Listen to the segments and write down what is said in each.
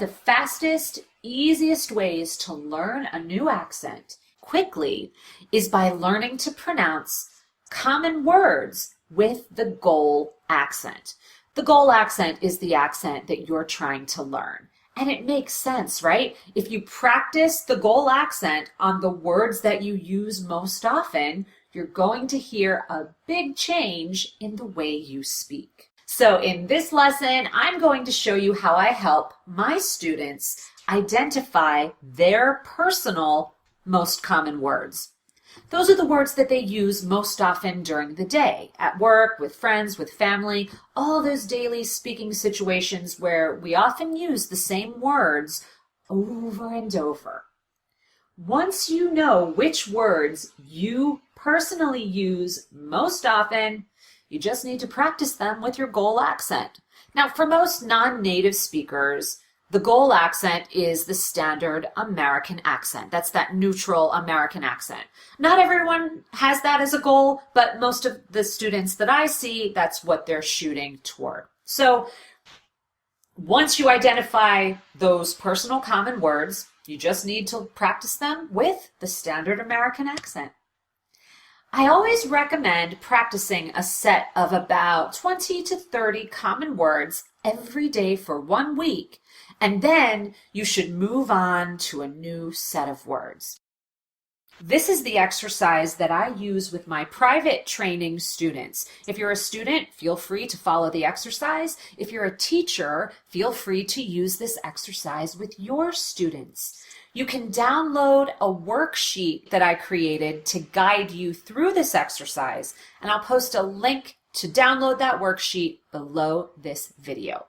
of the fastest, easiest ways to learn a new accent quickly is by learning to pronounce common words with the goal accent. The goal accent is the accent that you're trying to learn. And it makes sense, right? If you practice the goal accent on the words that you use most often, you're going to hear a big change in the way you speak. So in this lesson, I'm going to show you how I help my students identify their personal most common words. Those are the words that they use most often during the day, at work, with friends, with family, all those daily speaking situations where we often use the same words over and over. Once you know which words you personally use most often, you just need to practice them with your goal accent. Now, for most non-native speakers, the goal accent is the standard American accent. That's that neutral American accent. Not everyone has that as a goal, but most of the students that I see, that's what they're shooting toward. So once you identify those personal common words, you just need to practice them with the standard American accent. I always recommend practicing a set of about 20 to 30 common words every day for 1 week, and then you should move on to a new set of words. This is the exercise that I use with my private training students. If you're a student, feel free to follow the exercise. If you're a teacher, feel free to use this exercise with your students. You can download a worksheet that I created to guide you through this exercise, and I'll post a link to download that worksheet below this video.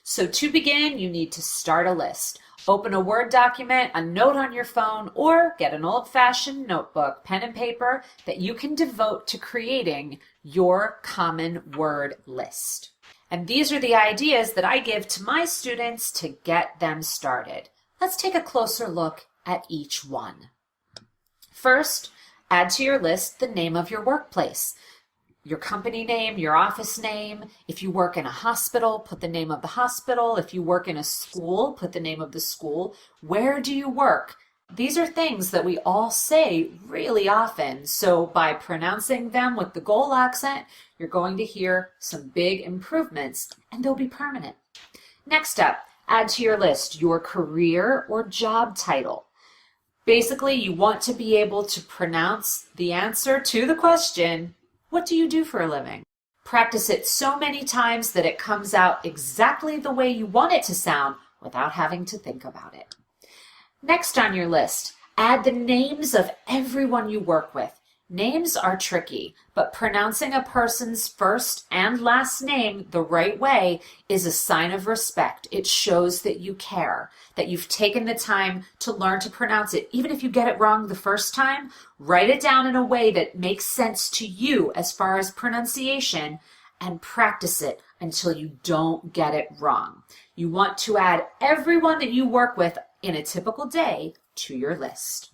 So to begin, you need to start a list. Open a Word document, a note on your phone, or get an old-fashioned notebook, pen and paper that you can devote to creating your common word list. And these are the ideas that I give to my students to get them started. Let's take a closer look at each one. First, add to your list the name of your workplace. Your company name, your office name. If you work in a hospital, put the name of the hospital. If you work in a school, put the name of the school. Where do you work? These are things that we all say really often. So by pronouncing them with the goal accent, you're going to hear some big improvements, and they'll be permanent. Next up, add to your list your career or job title. Basically, you want to be able to pronounce the answer to the question, what do you do for a living? Practice it so many times that it comes out exactly the way you want it to sound without having to think about it. Next on your list, add the names of everyone you work with. Names are tricky, but pronouncing a person's first and last name the right way is a sign of respect. It shows that you care, that you've taken the time to learn to pronounce it. Even if you get it wrong the first time, write it down in a way that makes sense to you as far as pronunciation and practice it until you don't get it wrong. You want to add everyone that you work with in a typical day to your list.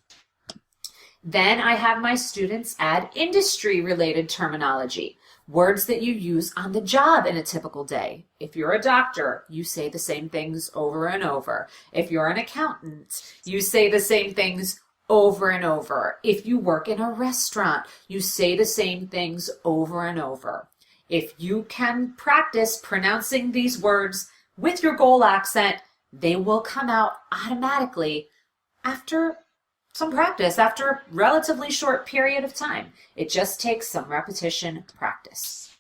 Then I have my students add industry-related terminology, words that you use on the job in a typical day. If you're a doctor, you say the same things over and over. If you're an accountant, you say the same things over and over. If you work in a restaurant, you say the same things over and over. If you can practice pronouncing these words with your goal accent, they will come out automatically after some practice, after a relatively short period of time. It just takes some repetition practice.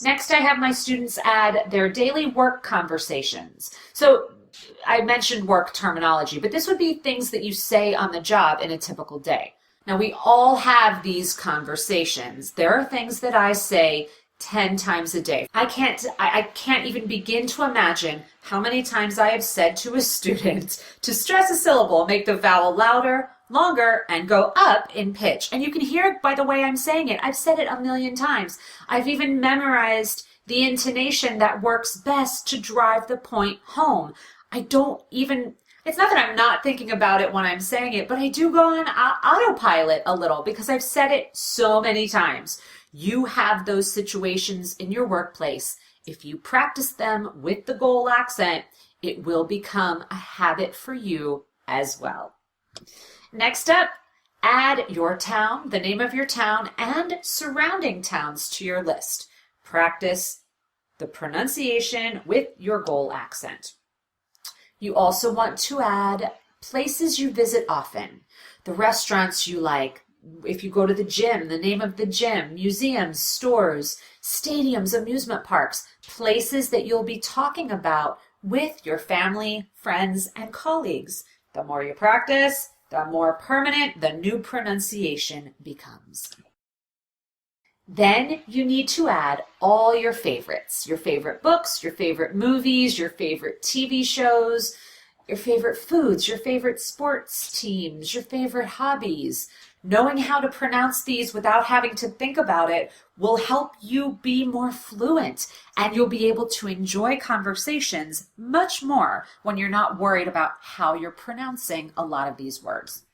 Next, I have my students add their daily work conversations. So I mentioned work terminology, but this would be things that you say on the job in a typical day. Now, we all have these conversations. There are things that I say 10 times a day. I can't even begin to imagine how many times I have said to a student to stress a syllable, make the vowel louder, longer, and go up in pitch. And you can hear it by the way I'm saying it. I've said it a million times. I've even memorized the intonation that works best to drive the point home. It's not that I'm not thinking about it when I'm saying it, but I do go on autopilot a little because I've said it so many times. You have those situations in your workplace. If you practice them with the goal accent, it will become a habit for you as well. Next up, add your town, the name of your town, and surrounding towns to your list. Practice the pronunciation with your goal accent. You also want to add places you visit often, the restaurants you like. If you go to the gym, the name of the gym, museums, stores, stadiums, amusement parks, places that you'll be talking about with your family, friends, and colleagues. The more you practice, the more permanent the new pronunciation becomes. Then you need to add all your favorites, your favorite books, your favorite movies, your favorite TV shows, your favorite foods, your favorite sports teams, your favorite hobbies. Knowing how to pronounce these without having to think about it will help you be more fluent, and you'll be able to enjoy conversations much more when you're not worried about how you're pronouncing a lot of these words.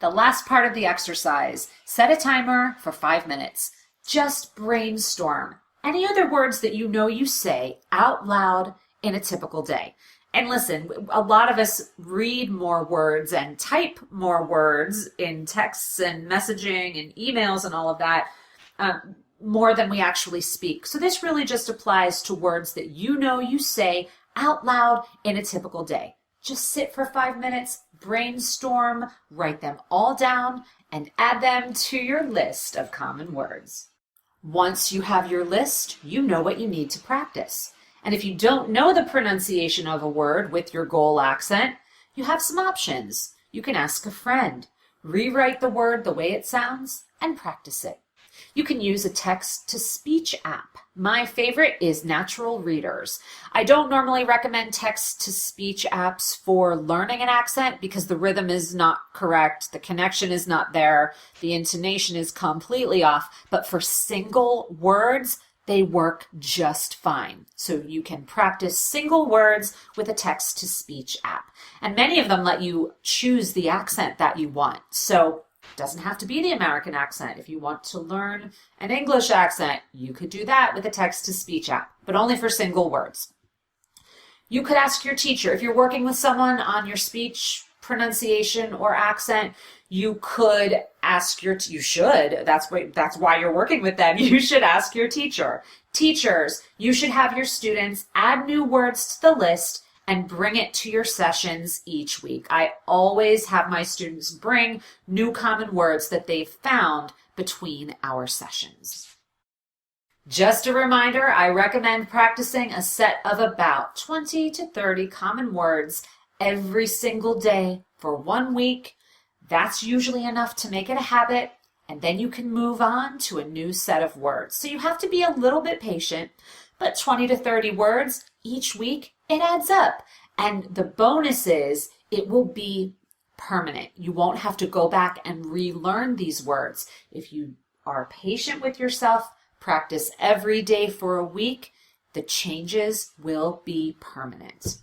The last part of the exercise, set a timer for 5 minutes. Just brainstorm any other words that you know you say out loud in a typical day. And listen, a lot of us read more words and type more words in texts and messaging and emails and all of that more than we actually speak. So this really just applies to words that you know you say out loud in a typical day. Just sit for 5 minutes, brainstorm, write them all down, and add them to your list of common words. Once you have your list, you know what you need to practice. And if you don't know the pronunciation of a word with your goal accent, you have some options. You can ask a friend, rewrite the word the way it sounds, and practice it. You can use a text-to-speech app. My favorite is Natural Readers. I don't normally recommend text-to-speech apps for learning an accent because the rhythm is not correct, the connection is not there, the intonation is completely off, but for single words, they work just fine. So you can practice single words with a text-to-speech app. And many of them let you choose the accent that you want. So it doesn't have to be the American accent. If you want to learn an English accent, you could do that with a text-to-speech app, but only for single words. You could ask your teacher. If you're working with someone on your speech pronunciation or accent, you could ask you should, that's why you're working with them, you should ask your teacher. Teachers, you should have your students add new words to the list and bring it to your sessions each week. I always have my students bring new common words that they've found between our sessions. Just a reminder, I recommend practicing a set of about 20 to 30 common words every single day for 1 week. That's usually enough to make it a habit, and then you can move on to a new set of words. So you have to be a little bit patient, but 20 to 30 words each week, it adds up. And the bonus is it will be permanent. You won't have to go back and relearn these words. If you are patient with yourself, practice every day for a week, the changes will be permanent.